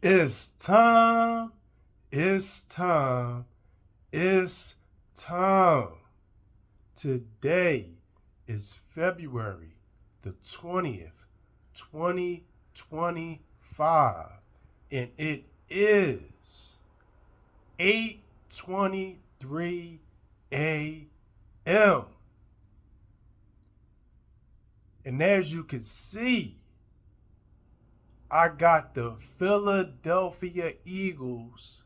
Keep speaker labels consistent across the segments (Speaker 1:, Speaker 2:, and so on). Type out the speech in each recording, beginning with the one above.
Speaker 1: It's time. It's time. It's time. Today is February the 20th, 2025, and it is 8:23 a.m. And as you can see, I got the Philadelphia Eagles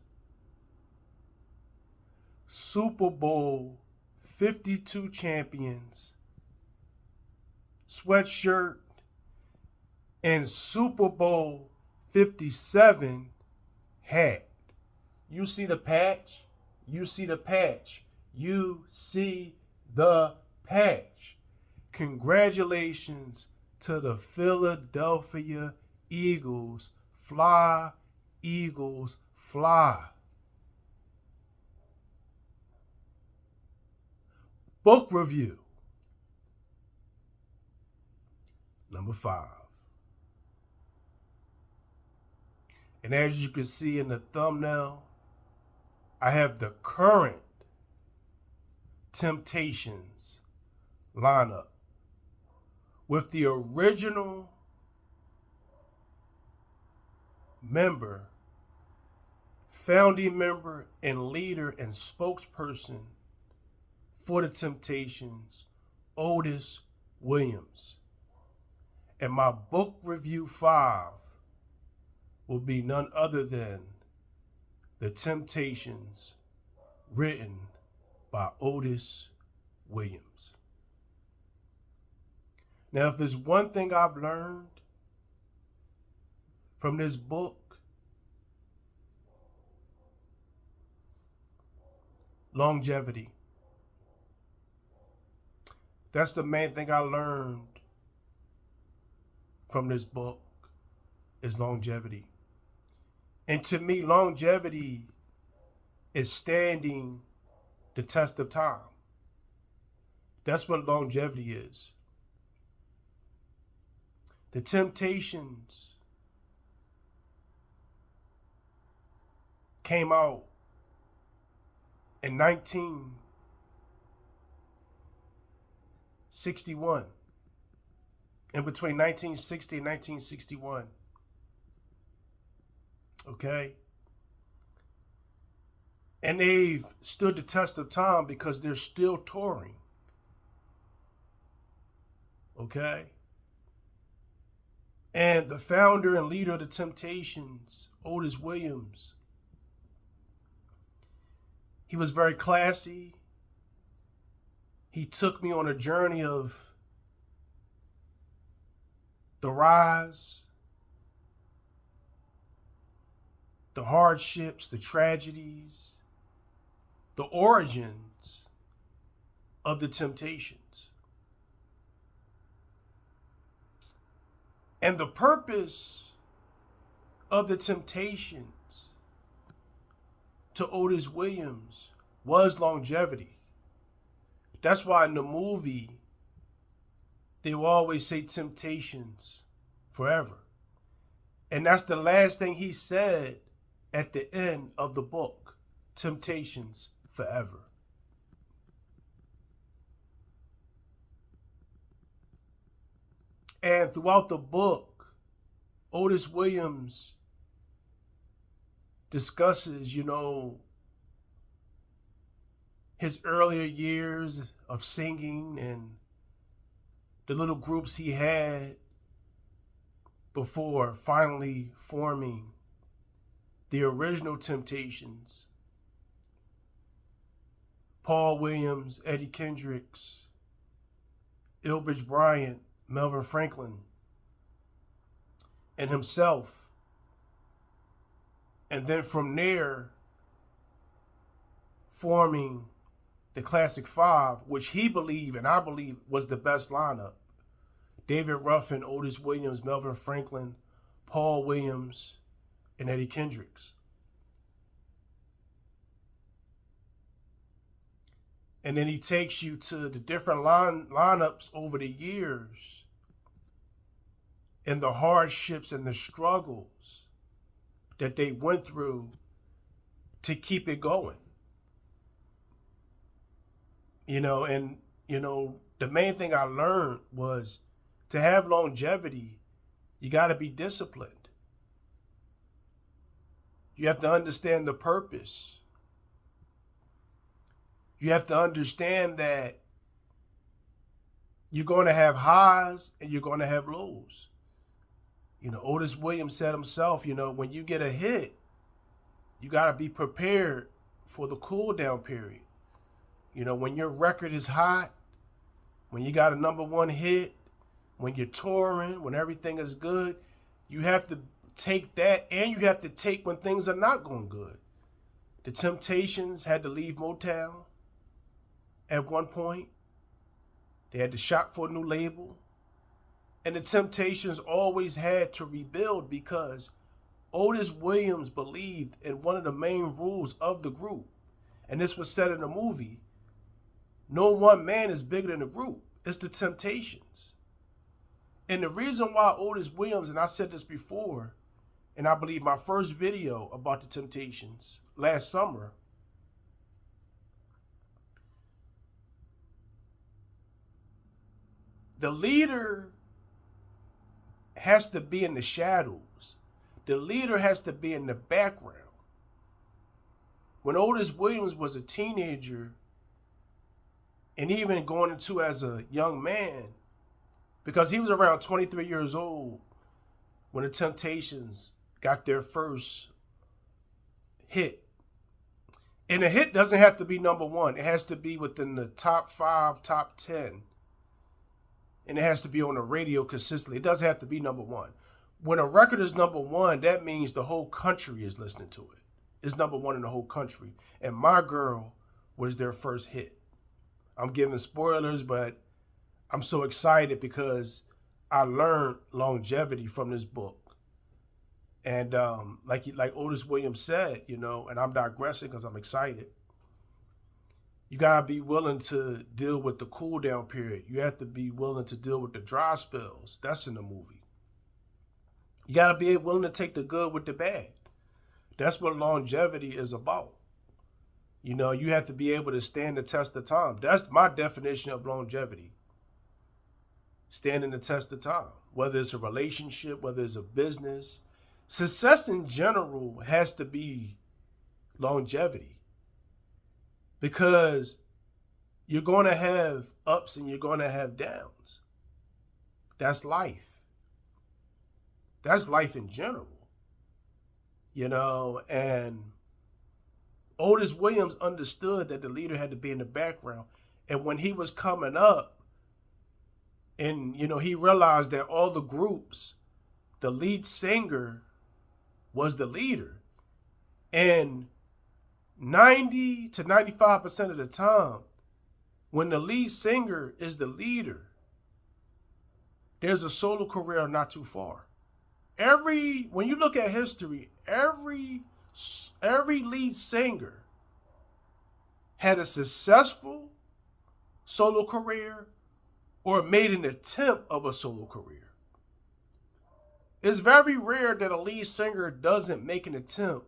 Speaker 1: Super Bowl 52 champions sweatshirt and Super Bowl 57 hat. You see the patch? You see the patch. You see the patch. Congratulations to the Philadelphia Eagles. Fly, Eagles, fly. Book review. Number 5. And as you can see in the thumbnail, I have the current Temptations lineup with the original member, founding member, and leader and spokesperson for the Temptations, Otis Williams. And my book review 5 will be none other than The Temptations, written by Otis Williams. Now, if there's one thing I've learned from this book, longevity. That's the main thing I learned from this book is longevity. And to me, longevity is standing the test of time. That's what longevity is. The Temptations came out in 1961. In between 1960 and 1961. Okay? And they've stood the test of time because they're still touring. Okay? And the founder and leader of the Temptations, Otis Williams, he was very classy. He took me on a journey of the rise, the hardships, the tragedies, the origins of the Temptations. And the purpose of the Temptations to Otis Williams was longevity. That's why in the movie, they will always say Temptations forever. And that's the last thing he said at the end of the book, Temptations forever. And throughout the book, Otis Williams discusses, his earlier years of singing and the little groups he had before finally forming the original Temptations. Paul Williams, Eddie Kendricks, Elbridge Bryant, Melvin Franklin, and himself. And then from there, forming the Classic Five, which he believed and I believe was the best lineup. David Ruffin, Otis Williams, Melvin Franklin, Paul Williams, and Eddie Kendricks. And then he takes you to the different lineups over the years and the hardships and the struggles that they went through to keep it going. And the main thing I learned was to have longevity, you got to be disciplined. You have to understand the purpose. You have to understand that you're going to have highs and you're going to have lows. Otis Williams said himself, when you get a hit, you got to be prepared for the cool down period. When your record is hot, when you got a number one hit, when you're touring, when everything is good, you have to take that, and you have to take when things are not going good. The Temptations had to leave Motown at one point. They had to shop for a new label. And the Temptations always had to rebuild because Otis Williams believed in one of the main rules of the group. And this was said in the movie. No one man is bigger than the group. It's the Temptations. And the reason why Otis Williams, and I said this before, and I believe my first video about the Temptations last summer, the leader has to be in the shadows. The leader has to be in the background. When Otis Williams was a teenager, and even going into as a young man, because he was around 23 years old when the Temptations got their first hit. And a hit doesn't have to be number one. It has to be within the top 5, top 10. And it has to be on the radio consistently. It doesn't have to be number one. When a record is number one, that means the whole country is listening to it. It's number one in the whole country. And My Girl was their first hit. I'm giving spoilers, but I'm so excited because I learned longevity from this book. And like Otis Williams said, and I'm digressing because I'm excited. You got to be willing to deal with the cool down period. You have to be willing to deal with the dry spells. That's in the movie. You got to be willing to take the good with the bad. That's what longevity is about. You have to be able to stand the test of time. That's my definition of longevity. Standing the test of time. Whether it's a relationship, whether it's a business. Success in general has to be longevity. Because you're going to have ups and you're going to have downs. That's life. That's life in general. And Otis Williams understood that the leader had to be in the background. And when he was coming up, and, he realized that all the groups, the lead singer was the leader. And 90 to 95% of the time, when the lead singer is the leader, there's a solo career not too far. When you look at history, every lead singer had a successful solo career or made an attempt of a solo career. It's very rare that a lead singer doesn't make an attempt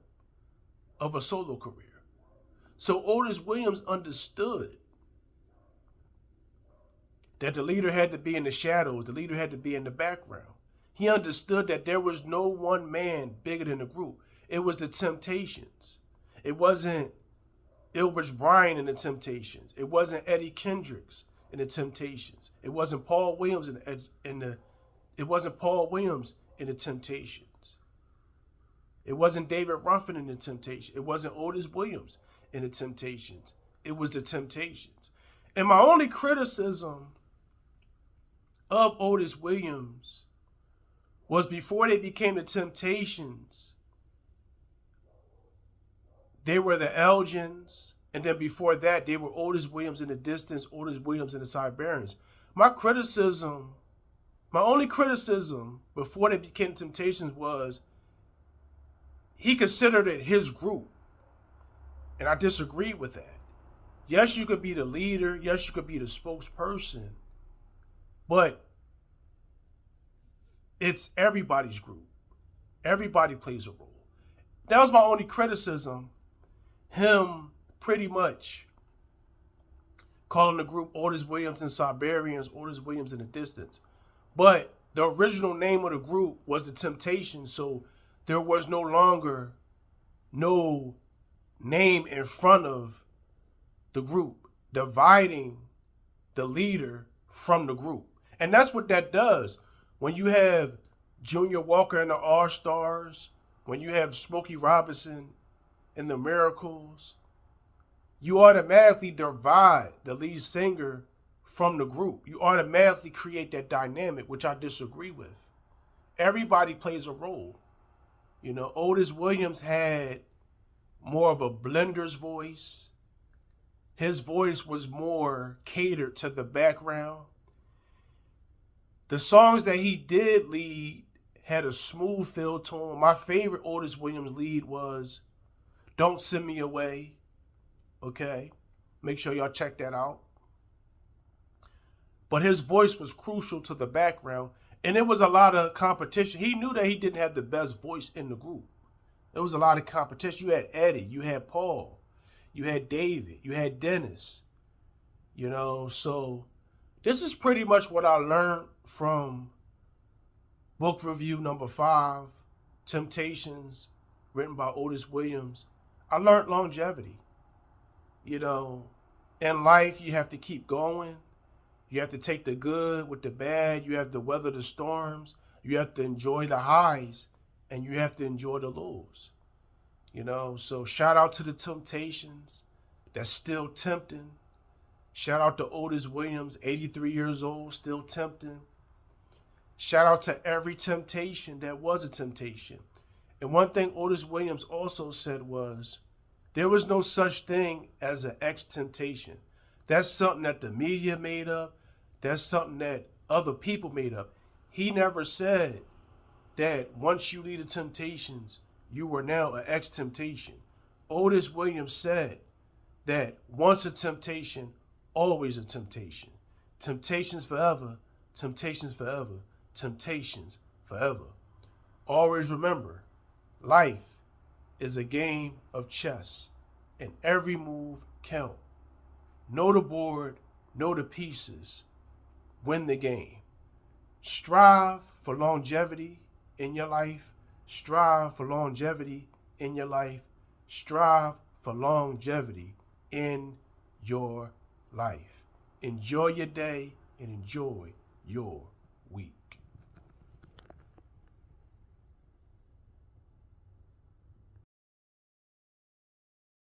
Speaker 1: of a solo career. So Otis Williams understood that the leader had to be in the shadows. The leader had to be in the background. He understood that there was no one man bigger than the group. It was the Temptations. It wasn't Elbridge Bryant in the Temptations. It wasn't Eddie Kendricks in the Temptations. It wasn't Paul Williams It wasn't Paul Williams in the Temptations. It wasn't David Ruffin in the Temptations. It wasn't Otis Williams in the Temptations. It was the Temptations. And my only criticism of Otis Williams was before they became the Temptations, they were the Elgins, and then before that, they were Otis Williams in the Distance, Otis Williams in the Siberians. My only criticism before they became Temptations was he considered it his group. And I disagreed with that. Yes, you could be the leader. Yes, you could be the spokesperson. But it's everybody's group. Everybody plays a role. That was my only criticism. Him pretty much calling the group Otis Williams and Siberians, Otis Williams in the Distance. But the original name of the group was The Temptations, so there was no longer no name in front of the group, dividing the leader from the group. And that's what that does. When you have Junior Walker and the All-Stars, when you have Smokey Robinson and the Miracles, you automatically divide the lead singer from the group. You automatically create that dynamic, which I disagree with. Everybody plays a role. You know, Otis Williams had more of a blender's voice. His voice was more catered to the background. The songs that he did lead had a smooth feel to them. My favorite Otis Williams lead was Don't Send Me Away. Okay, make sure y'all check that out. But his voice was crucial to the background, and it was a lot of competition. He knew that he didn't have the best voice in the group. There was a lot of competition. You had Eddie, you had Paul, you had David, you had Dennis. You know, so this is pretty much what I learned from book review number 5, Temptations, written by Otis Williams. I learned longevity. You know, in life, you have to keep going. You have to take the good with the bad. You have to weather the storms. You have to enjoy the highs, and you have to enjoy the lows. You know, so shout out to the Temptations. That's still tempting. Shout out to Otis Williams, 83 years old, still tempting. Shout out to every temptation that was a temptation. And one thing Otis Williams also said was, there was no such thing as an ex-temptation. That's something that the media made up. That's something that other people made up. He never said that once you leave the Temptations, you were now an ex-temptation. Otis Williams said that once a temptation, always a temptation. Temptations forever, temptations forever, temptations forever. Always remember, life is a game of chess, and every move count. Know the board, know the pieces, win the game. Strive for longevity in your life. Strive for longevity in your life. Strive for longevity in your life. Enjoy your day and enjoy your